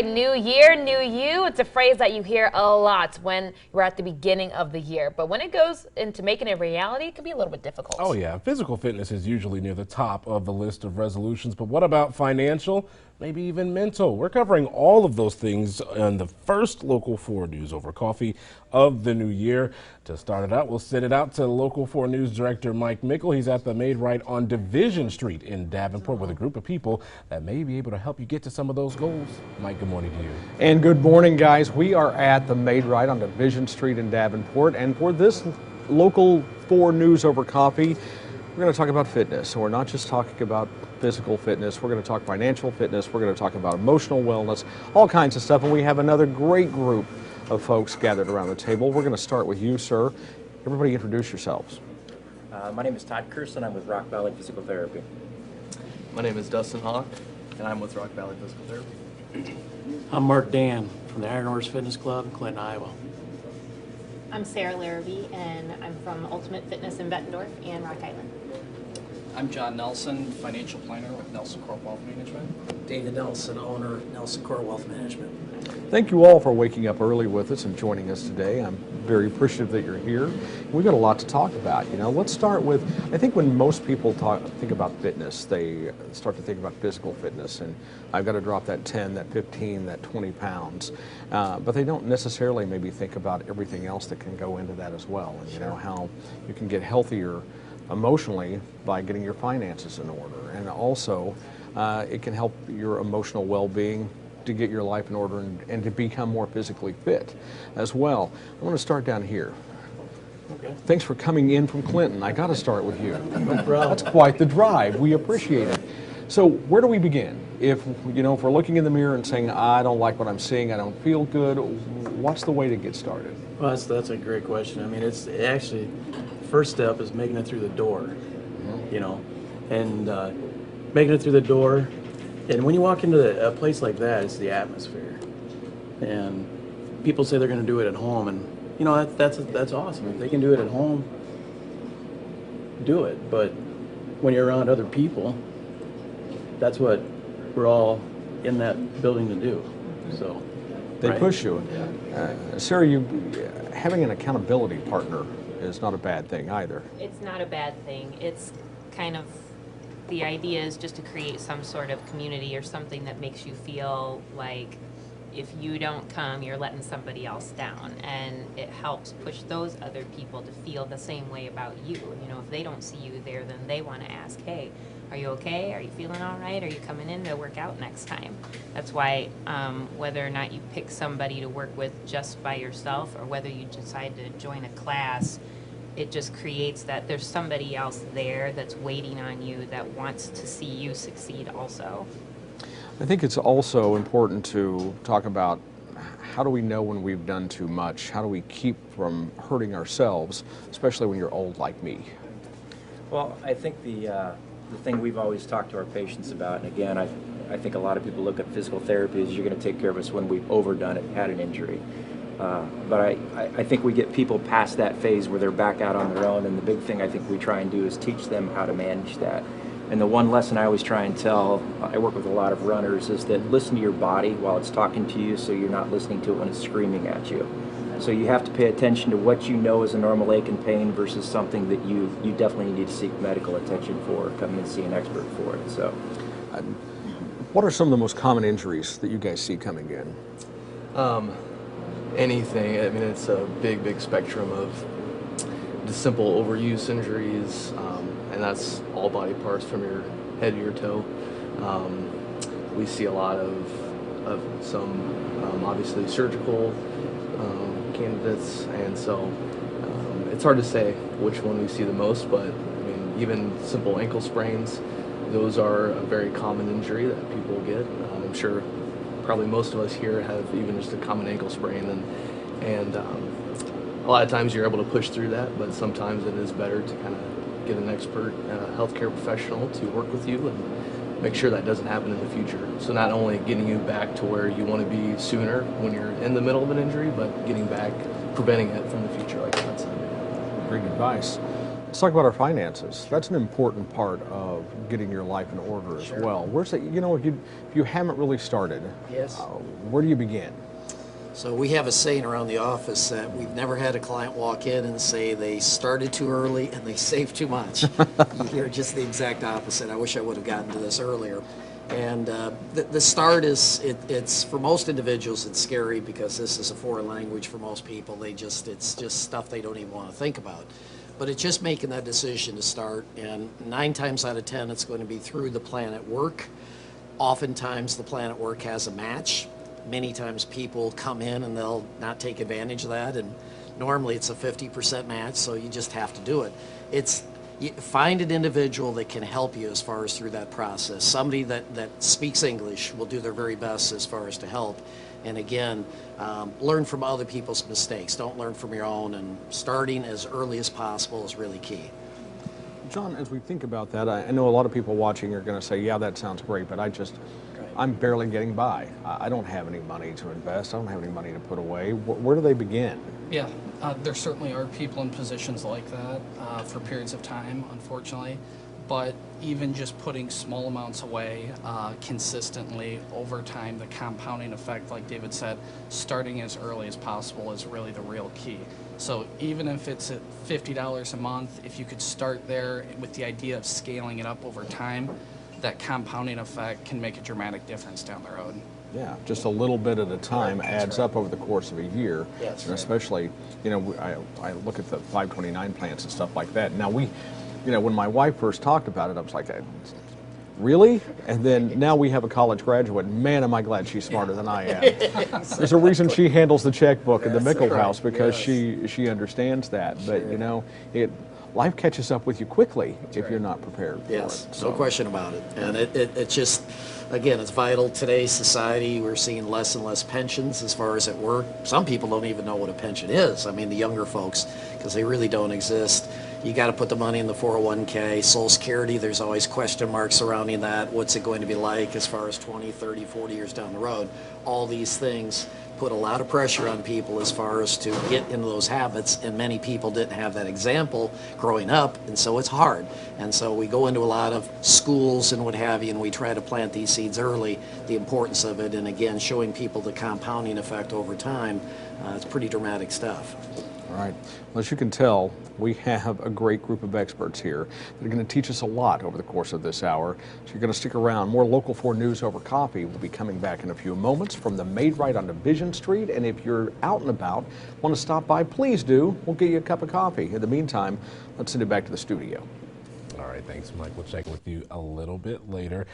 right, new year, new you. It's a phrase that you hear a lot when you're at the beginning of the year. But when it goes into making it a reality, it can be a little bit difficult. Oh, yeah. Physical fitness is usually near the top of the list of resolutions. But what about financial? Maybe even mental? We're covering all of those things on the first Local 4 News Over Coffee of the new year. To start it out, we'll send it out to Local 4 News Director Mike Mickle. He's at the Made Right on Division Street in Davenport with a group of people that may be able to help you get to some of those goals. Mike, good morning to you. And good morning, guys. We are at the Made Right on Division Street in Davenport, and for this Local 4 News Over Coffee, we're going to talk about fitness. So we're not just talking about physical fitness, we're going to talk financial fitness, we're going to talk about emotional wellness, all kinds of stuff, and we have another great group of folks gathered around the table. We're going to start with you, sir. Everybody introduce yourselves. My name is Todd Kerson. I'm with Rock Valley Physical Therapy. My name is Dustin Hawk, and I'm with Rock Valley Physical Therapy. I'm Mark Dan from the Iron Horse Fitness Club in Clinton, Iowa. I'm Sarah Larrabee, and I'm from Ultimate Fitness in Bettendorf and Rock Island. I'm John Nelson, financial planner with Nelson Corp Wealth Management. David Nelson, owner of Nelson Corp Wealth Management. Thank you all for waking up early with us and joining us today. I'm very appreciative that you're here. We've got a lot to talk about. You know, let's start with, I think when most people think about fitness, they start to think about physical fitness, and I've got to drop that 10, that 15, that 20 pounds. But they don't necessarily maybe think about everything else that can go into that as well. And you know, how you can get healthier emotionally by getting your finances in order. And also, it can help your emotional well-being to get your life in order and to become more physically fit as well. I want to start down here. Okay. Thanks for coming in from Clinton. I got to start with you. No problem. That's quite the drive. We appreciate it. So where do we begin? If we're looking in the mirror and saying, I don't like what I'm seeing, I don't feel good, what's the way to get started? Well, that's a great question. I mean, it's actually, first step is making it through the door, you know, and making it through the door. And when you walk into a place like that, it's the atmosphere. And people say they're going to do it at home, and you know that's awesome. If they can do it at home, do it. But when you're around other people, that's what we're all in that building to do. So they right? push you. Sarah, having an accountability partner is not a bad thing either. It's not a bad thing. It's kind of, the idea is just to create some sort of community or something that makes you feel like if you don't come, you're letting somebody else down. And it helps push those other people to feel the same way about you. You know, if they don't see you there, then they want to ask, hey, are you okay? Are you feeling all right? Are you coming in to work out next time? That's why whether or not you pick somebody to work with just by yourself or whether you decide to join a class, it just creates that there's somebody else there that's waiting on you that wants to see you succeed also. I think it's also important to talk about how do we know when we've done too much? How do we keep from hurting ourselves, especially when you're old like me? Well, I think the thing we've always talked to our patients about, and again, I think a lot of people look at physical therapy as you're going to take care of us when we've overdone it, had an injury. But I think we get people past that phase where they're back out on their own, and the big thing I think we try and do is teach them how to manage that. And the one lesson I always try and tell, I work with a lot of runners, is that listen to your body while it's talking to you so you're not listening to it when it's screaming at you. So you have to pay attention to what you know is a normal ache and pain versus something that you definitely need to seek medical attention for, come and see an expert for it. So, what are some of the most common injuries that you guys see coming in? Anything. I mean, it's a big spectrum of just simple overuse injuries, and that's all body parts from your head to your toe. We see a lot of some obviously surgical candidates, and so it's hard to say which one we see the most, but I mean, even simple ankle sprains, those are a very common injury that people get. I'm sure probably most of us here have even just a common ankle sprain, and a lot of times you're able to push through that, but sometimes it is better to kind of get an expert healthcare professional to work with you and make sure that doesn't happen in the future. So not only getting you back to where you want to be sooner when you're in the middle of an injury, but getting back, preventing it from the future, like Todd said. Great advice. Let's talk about our finances. That's an important part of getting your life in order as well. Where's that? You know, if you haven't really started, Yes. where do you begin? So we have a saying around the office that we've never had a client walk in and say they started too early and they saved too much. You hear just the exact opposite. I wish I would have gotten to this earlier. And the start is, it's for most individuals, it's scary because this is a foreign language for most people. It's just stuff they don't even want to think about. But it's just making that decision to start, and 9 times out of 10, it's going to be through the plan at work. Oftentimes, the plan at work has a match. Many times people come in and they'll not take advantage of that, and normally it's a 50% match, so you just have to do it. Find an individual that can help you as far as through that process. Somebody that speaks English will do their very best as far as to help. And again, learn from other people's mistakes. Don't learn from your own, and starting as early as possible is really key. John, as we think about that, I know a lot of people watching are going to say, yeah, that sounds great, but I'm barely getting by. I don't have any money to invest. I don't have any money to put away. Where do they begin? Yeah, there certainly are people in positions like that for periods of time, unfortunately. But even just putting small amounts away consistently over time, the compounding effect, like David said, starting as early as possible is really the real key. So even if it's at $50 a month, if you could start there with the idea of scaling it up over time, that compounding effect can make a dramatic difference down the road. Yeah, just a little bit at a time adds up over the course of a year. Yes. And especially, you know, I look at the 529 plans and stuff like that. Now when my wife first talked about it, I was like, really? And then now we have a college graduate. Man, am I glad she's smarter than I am. There's a reason she handles the checkbook in the Mickle House, because she understands that. But you know, life catches up with you quickly if you're not prepared for Yes, it. no question about it. And it just, again, it's vital. Today's society, we're seeing less and less pensions as far as at work. Some people don't even know what a pension is. I mean, the younger folks, because they really don't exist. You got to put the money in the 401k. Social Security, there's always question marks surrounding that. What's it going to be like as far as 20, 30, 40 years down the road? All these things put a lot of pressure on people as far as to get into those habits, and many people didn't have that example growing up, and so it's hard. And so we go into a lot of schools and what have you, and we try to plant these seeds early, the importance of it, and again, showing people the compounding effect over time. It's pretty dramatic stuff. All right. Well, as you can tell, we have a great group of experts here that are going to teach us a lot over the course of this hour. So you're going to stick around. More Local 4 News over coffee will be coming back in a few moments from the Maid-Rite on Division Street. And if you're out and about, want to stop by, please do. We'll get you a cup of coffee. In the meantime, let's send it back to the studio. All right, thanks, Mike. We'll check with you a little bit later.